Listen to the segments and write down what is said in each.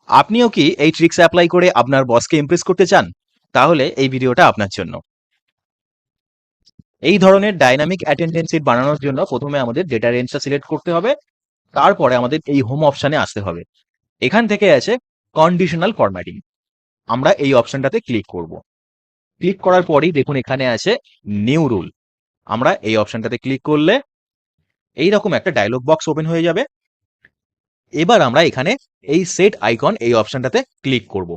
আপনিও কি এই ট্রিক্স অ্যাপ্লাই করে আপনার বসকে ইমপ্রেস করতে চান? তাহলে এই ভিডিওটা আপনার জন্য। এই ধরনের ডাইনামিক অ্যাটেন্ডেন্স শিট বানানোর জন্য প্রথমে আমাদের ডেটা রেঞ্জটা সিলেক্ট করতে হবে। তারপরে আমাদের এই হোম অপশনে আসতে হবে। এখান থেকে আছে কন্ডিশনাল ফরম্যাটিং। আমরা এই অপশনটাতে ক্লিক করব। ক্লিক করার পরেই দেখুন এখানে আছে নিউ রুল। আমরা এই অপশনটাতে ক্লিক করলে এইরকম একটা ডায়লগ বক্স ওপেন হয়ে যাবে। এবার আমরা এখানে এই সেট আইকন এই অপশনটাতে ক্লিক করব।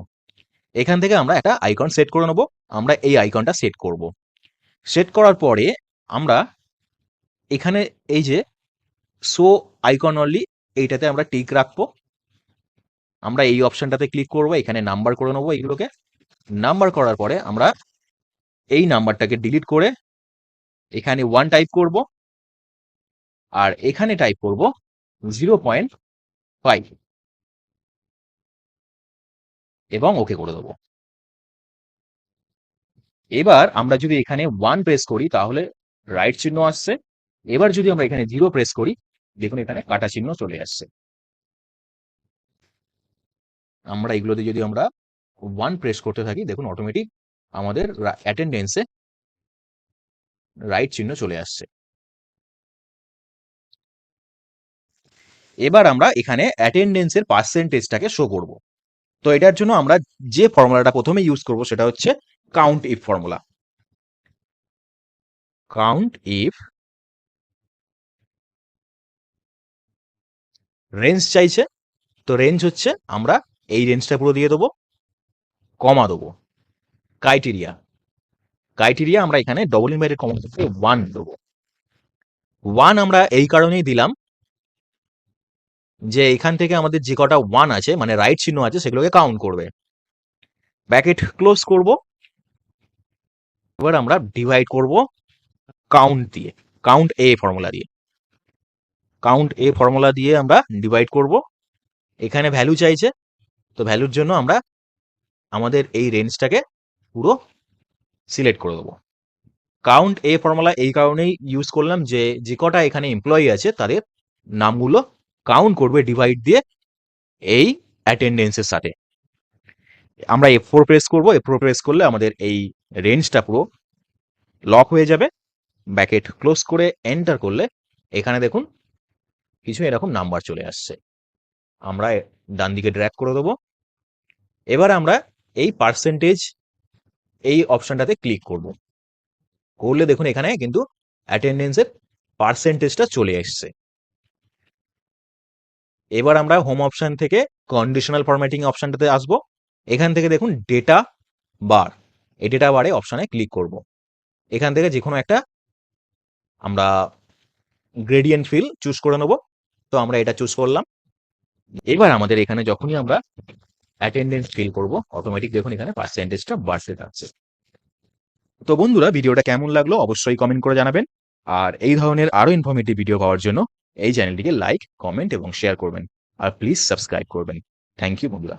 এখান থেকে আমরা একটা আইকন সেট করে নেব। আমরা এই আইকনটা সেট করব। সেট করার পরে আমরা এখানে এই যে শো আইকন অনলি এইটাতে আমরা টিক রাখবো। আমরা এই অপশনটাতে ক্লিক করব, এখানে নাম্বার করে নেবো এইগুলোকে। নাম্বার করার পরে আমরা এই নাম্বারটাকে ডিলিট করে এখানে 1 টাইপ করব আর এখানে টাইপ করব 0.5 এবং ওকে করে দেবো। এবার আমরা যদি এখানে 1 প্রেস করি তাহলে রাইট চিহ্ন আসছে। এবার যদি আমরা এখানে 0 প্রেস করি দেখুন এখানে কাটা চিহ্ন চলে আসছে। আমরা এগুলোতে যদি আমরা 1 প্রেস করতে থাকি দেখুন অটোমেটিক আমাদের অ্যাটেন্ডেন্সে রাইট চিহ্ন চলে আসছে। এবার আমরা এখানে অ্যাটেন্ডেন্সের পার্সেন্টেজটাকে শো করব। তো এটার জন্য আমরা যে ফর্মুলাটা প্রথমে ইউজ করব সেটা হচ্ছে count if formula. Count if range চাইছে, তো রেঞ্জ হচ্ছে আমরা এই রেঞ্জটা পুরো দিয়ে দেবো, কমা দেবো। ক্রাইটেরিয়া ক্রাইটেরিয়া আমরা এখানে ডবল ইনভার্টেড কমা থেকে 1 দেবো। 1 আমরা এই কারণেই দিলাম যে এখান থেকে আমাদের যে কটা 1 আছে মানে রাইট চিহ্ন আছে সেগুলোকে কাউন্ট করবে। ব্র্যাকেট ক্লোজ করব। এবার আমরা ডিভাইড করব কাউন্ট দিয়ে, কাউন্ট এ ফর্মুলা দিয়ে। কাউন্ট এ ফর্মুলা দিয়ে আমরা ডিভাইড করব। এখানে ভ্যালু চাইছে, তো ভ্যালুর জন্য আমরা আমাদের এই রেঞ্জটাকে পুরো সিলেক্ট করে দেবো। কাউন্ট এ ফর্মুলা এই কারণেই ইউজ করলাম যে যে কটা এখানে এমপ্লয়ি আছে তাদের নামগুলো কাউন্ট করবে ডিভাইড দিয়ে এই অ্যাটেন্ডেন্সের সাথে। আমরা F4 প্রেস করব। F4 প্রেস করলে আমাদের এই রেঞ্জটা পুরো লক হয়ে যাবে। ব্র্যাকেট ক্লোজ করে এন্টার করলে এখানে দেখুন কিছু এরকম নাম্বার চলে আসছে। আমরা ডান দিকে ড্র্যাগ করে দেবো। এবার আমরা এই পার্সেন্টেজ এই অপশনটাতে ক্লিক করব। করলে দেখুন এখানে কিন্তু অ্যাটেন্ডেন্সের পার্সেন্টেজটা চলে এসছে। এবার আমরা হোম অপশন থেকে কন্ডিশনাল ফরম্যাটিং অপশনটাতে আসবো। এখান থেকে দেখুন ডেটা বার, এই ডেটা বারে অপশনে ক্লিক করব। এখান থেকে যে কোনো একটা আমরা গ্রেডিয়েন্ট ফিল চুজ করে নেব। তো আমরা এটা চুজ করলাম। এবার আমাদের এখানে যখনই আমরা অ্যাটেন্ডেন্স ফিল করব অটোমেটিক দেখুন এখানে পার্সেন্টেজটা বাড়তে থাকছে। তো বন্ধুরা ভিডিওটা কেমন লাগলো অবশ্যই কমেন্ট করে জানাবেন। আর এই ধরনের আরো ইনফরমেটিভ ভিডিও পাওয়ার জন্য এই চ্যানেলটিকে লাইক, কমেন্ট এবং শেয়ার করবেন। আর প্লিজ সাবস্ক্রাইব করবেন। থ্যাংক ইউ বন্ধুরা।